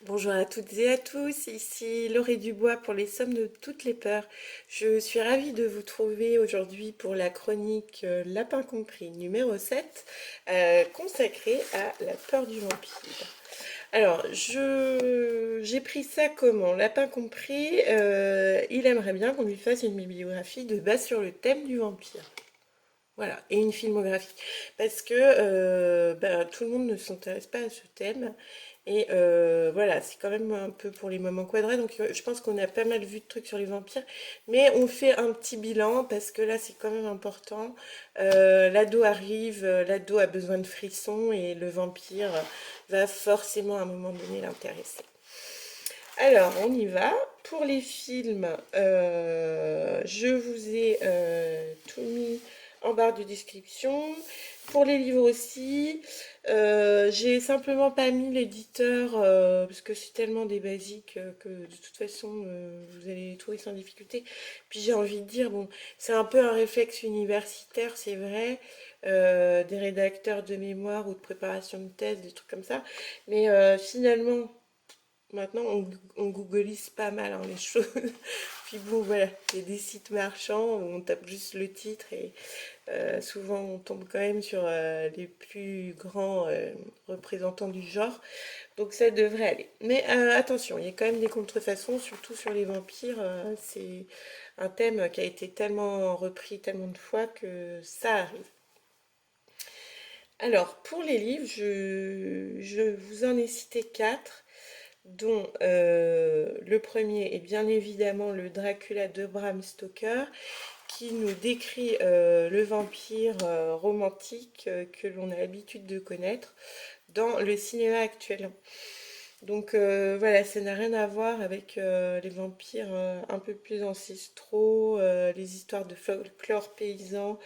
Bonjour à toutes et à tous, ici Laurie Dubois pour les Sommes de toutes les peurs. Je suis ravie de vous trouver aujourd'hui pour la chronique Lapin compris numéro 7, consacrée à la peur du vampire. Alors, j'ai pris ça comment? Lapin compris, il aimerait bien qu'on lui fasse une bibliographie de base sur le thème du vampire. Voilà, et une filmographie. Parce que tout le monde ne s'intéresse pas à ce thème. Et voilà, c'est quand même un peu pour les moments quadrats. Donc je pense qu'on a pas mal vu de trucs sur les vampires. Mais on fait un petit bilan parce que là, c'est quand même important. L'ado arrive, l'ado a besoin de frissons et le vampire va forcément à un moment donné l'intéresser. Alors, on y va. Pour les films, je vous ai tout mis en barre de description. Pour les livres aussi, j'ai simplement pas mis l'éditeur parce que c'est tellement des basiques que de toute façon vous allez les trouver sans difficulté. Puis j'ai envie de dire, bon, c'est un peu un réflexe universitaire, c'est vrai, des rédacteurs de mémoire ou de préparation de thèse, des trucs comme ça. Mais finalement, maintenant, on googleise pas mal hein, les choses. Puis bon, voilà, il y a des sites marchands où on tape juste le titre et souvent on tombe quand même sur les plus grands représentants du genre. Donc ça devrait aller. Mais attention, il y a quand même des contrefaçons, surtout sur les vampires. C'est un thème qui a été tellement repris tellement de fois que ça arrive. Alors, pour les livres, je vous en ai cité quatre dont le premier est bien évidemment le Dracula de Bram Stoker, qui nous décrit le vampire romantique que l'on a l'habitude de connaître dans le cinéma actuel. Donc voilà, ça n'a rien à voir avec les vampires un peu plus ancestraux, les histoires de folklore paysan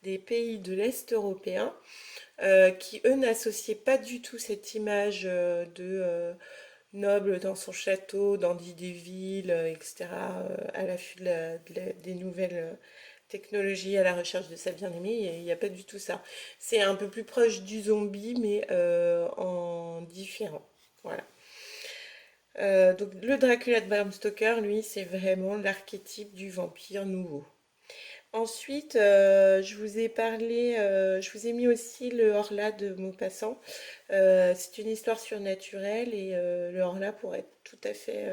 des pays de l'Est européen, qui eux n'associaient pas du tout cette image de noble dans son château, dandy des villes, etc., à l'affût des nouvelles technologies, à la recherche de sa bien-aimée. Il n'y a pas du tout ça. C'est un peu plus proche du zombie, mais en différent. Voilà. Donc le Dracula de Bram Stoker, lui, c'est vraiment l'archétype du vampire nouveau. Ensuite, je vous ai mis aussi le Horla de Maupassant. C'est une histoire surnaturelle et le Horla pourrait tout à fait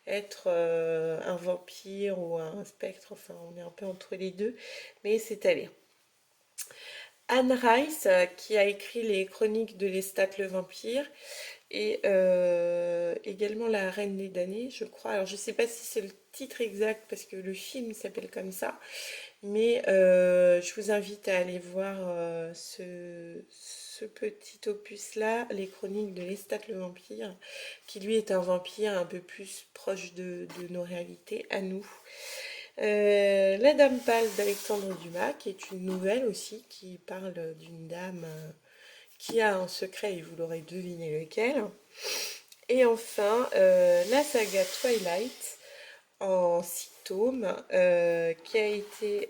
être un vampire ou un spectre, enfin on est un peu entre les deux, mais c'est à lire. Anne Rice, qui a écrit les chroniques de Lestat le vampire, et également La Reine des damnés, je crois. Alors je ne sais pas si c'est le titre exact parce que le film s'appelle comme ça, mais je vous invite à aller voir ce petit opus-là, Les Chroniques de Lestat le vampire, qui lui est un vampire un peu plus proche de nos réalités, à nous. La Dame pâle d'Alexandre Dumas, qui est une nouvelle aussi, qui parle d'une dame qui a un secret, et vous l'aurez deviné lequel. Et enfin, la saga Twilight, en 6 tomes, qui a été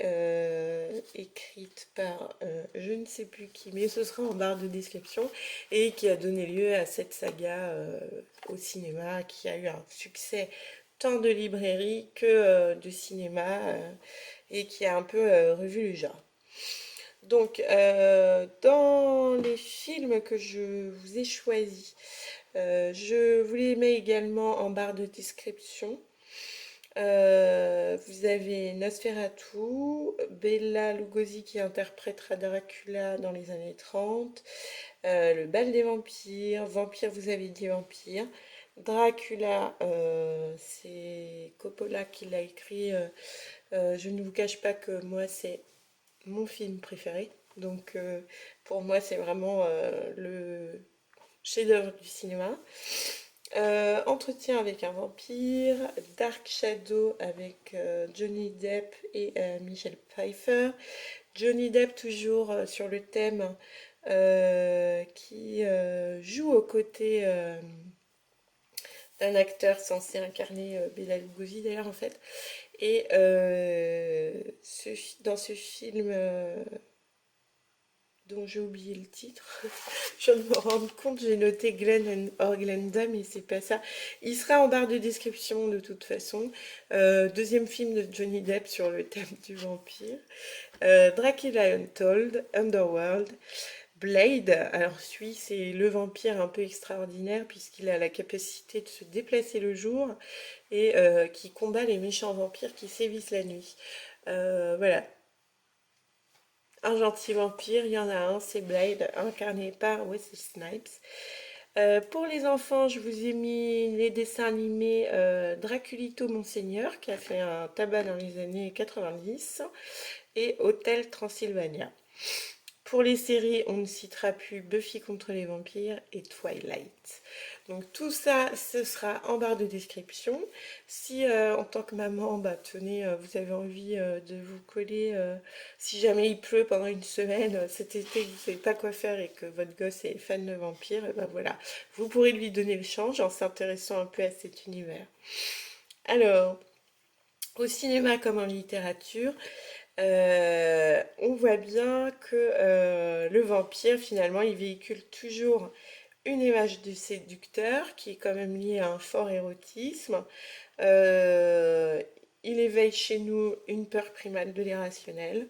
écrite par je ne sais plus qui, mais ce sera en barre de description, et qui a donné lieu à cette saga au cinéma, qui a eu un succès tant de librairie que de cinéma, et qui a un peu revu le genre. Donc, dans les films que je vous ai choisis, je vous les mets également en barre de description. Vous avez Nosferatu, Bela Lugosi qui interprétera Dracula dans les années 30, Le bal des vampires, Vampire, vous avez dit vampire, Dracula, c'est Coppola qui l'a écrit, je ne vous cache pas que moi c'est mon film préféré, donc pour moi c'est vraiment le chef-d'œuvre du cinéma. Entretien avec un vampire, Dark Shadow avec Johnny Depp et Michelle Pfeiffer. Johnny Depp toujours sur le thème qui joue aux côtés d'un acteur censé incarner Bela Lugosi d'ailleurs en fait. Et dans ce film dont j'ai oublié le titre, je viens de me rendre compte, j'ai noté or Glenda, mais c'est pas ça. Il sera en barre de description de toute façon. Deuxième film de Johnny Depp sur le thème du vampire. Dracula Untold, Underworld, Blade. Alors lui, c'est le vampire un peu extraordinaire puisqu'il a la capacité de se déplacer le jour et qui combat les méchants vampires qui sévissent la nuit. Voilà, un gentil vampire, il y en a un, c'est Blade, incarné par Wesley Snipes. Pour les enfants, je vous ai mis les dessins animés Draculito Monseigneur, qui a fait un tabac dans les années 90, et Hôtel Transylvania. Pour les séries, on ne citera plus Buffy contre les vampires et Twilight. Donc tout ça, ce sera en barre de description. Si en tant que maman, bah, tenez, vous avez envie de vous coller, si jamais il pleut pendant une semaine cet été, vous ne savez pas quoi faire et que votre gosse est fan de vampires, et ben voilà, vous pourrez lui donner le change en s'intéressant un peu à cet univers. Alors, au cinéma comme en littérature, on voit bien que le vampire, finalement, il véhicule toujours une image du séducteur qui est quand même liée à un fort érotisme. Euh, il éveille chez nous une peur primale de l'irrationnel.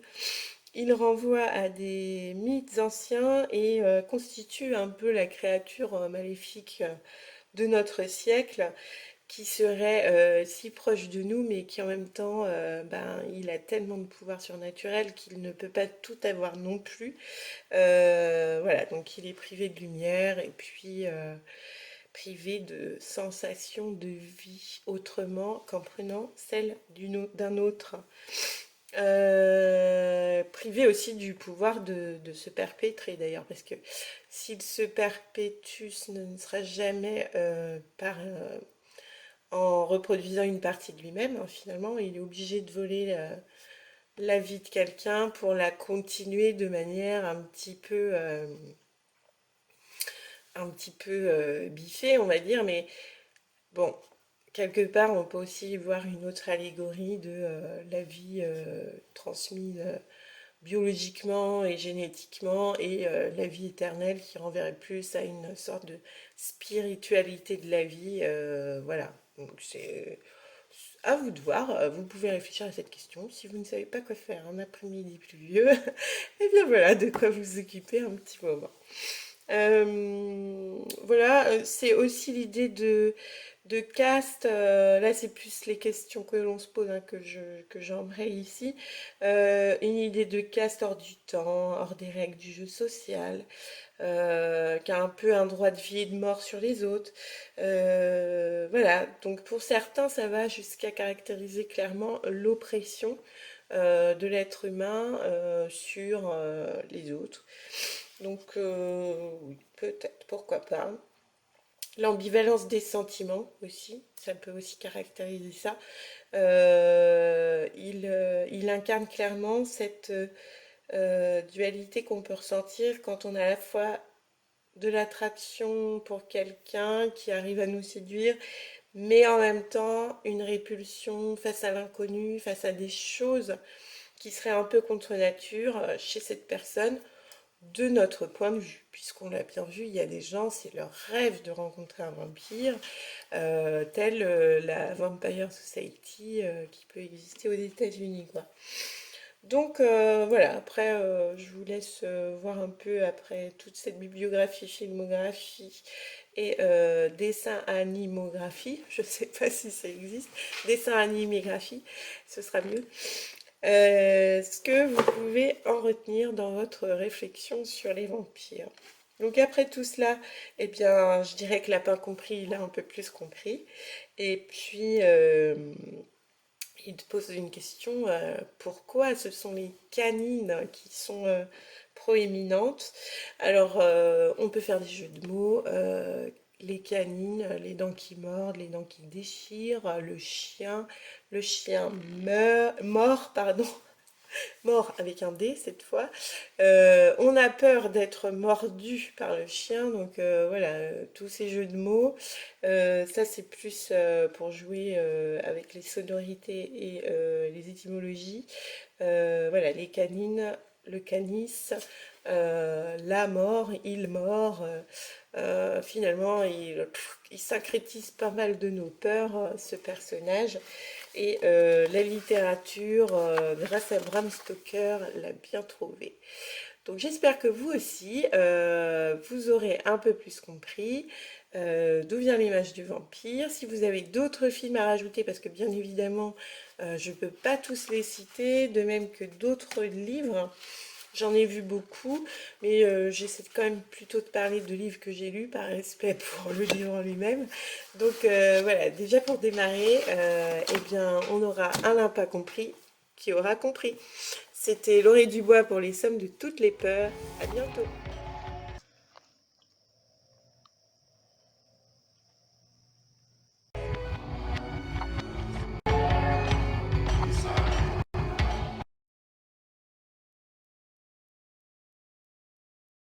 Il renvoie à des mythes anciens et constitue un peu la créature maléfique de notre siècle qui serait si proche de nous, mais qui en même temps, ben, il a tellement de pouvoir surnaturel qu'il ne peut pas tout avoir non plus. Voilà, donc il est privé de lumière et puis privé de sensations de vie autrement qu'en prenant celle d'un autre. Privé aussi du pouvoir de se perpétrer d'ailleurs, parce que s'il se perpétue, ce ne sera jamais en reproduisant une partie de lui-même. Hein, finalement, il est obligé de voler la vie de quelqu'un pour la continuer de manière un petit peu biffée, on va dire. Mais bon, quelque part, on peut aussi voir une autre allégorie de la vie transmise biologiquement et génétiquement et la vie éternelle qui renverrait plus à une sorte de spiritualité de la vie. Voilà. Donc c'est à vous de voir. Vous pouvez réfléchir à cette question. Si vous ne savez pas quoi faire un après-midi pluvieux, et bien voilà de quoi vous occuper un petit moment. Voilà, c'est aussi l'idée de cast. Là, c'est plus les questions que l'on se pose hein, que j'embraye ici. Une idée de cast hors du temps, hors des règles du jeu social, qui a un peu un droit de vie et de mort sur les autres. Voilà, donc pour certains, ça va jusqu'à caractériser clairement l'oppression de l'être humain sur les autres. Donc oui, peut-être, pourquoi pas. L'ambivalence des sentiments aussi, ça peut aussi caractériser ça. Il incarne clairement cette dualité qu'on peut ressentir quand on a à la fois de l'attraction pour quelqu'un qui arrive à nous séduire, mais en même temps une répulsion face à l'inconnu, face à des choses qui seraient un peu contre nature chez cette personne de notre point de vue, puisqu'on l'a bien vu, il y a des gens, c'est leur rêve de rencontrer un vampire, tel la Vampire Society qui peut exister aux États-Unis, quoi. Donc voilà, après je vous laisse voir un peu après toute cette bibliographie, filmographie et dessin animographie, je sais pas si ça existe, dessin animégraphie, ce sera mieux. Ce que vous pouvez en retenir dans votre réflexion sur les vampires. Donc après tout cela, eh bien, je dirais que Lapin compris, il a un peu plus compris. Et puis, il te pose une question, pourquoi ce sont les canines qui sont proéminentes? Alors, on peut faire des jeux de mots, les canines, les dents qui mordent, les dents qui déchirent, le chien mort, pardon, Mort avec un D cette fois. On a peur d'être mordu par le chien, donc voilà, tous ces jeux de mots. Ça c'est plus pour jouer avec les sonorités et les étymologies. Voilà, les canines, le canis, la mort, il mort. Finalement, il syncrétise pas mal de nos peurs, ce personnage. Et la littérature, grâce à Bram Stoker, l'a bien trouvé. Donc j'espère que vous aussi, vous aurez un peu plus compris d'où vient l'image du vampire. Si vous avez d'autres films à rajouter, parce que bien évidemment, je ne peux pas tous les citer, de même que d'autres livres. J'en ai vu beaucoup, mais j'essaie quand même plutôt de parler de livres que j'ai lus par respect pour le livre en lui-même. Donc voilà, déjà pour démarrer, eh bien, on aura Alain pas compris qui aura compris. C'était Laurée Dubois pour les sommes de toutes les peurs. À bientôt.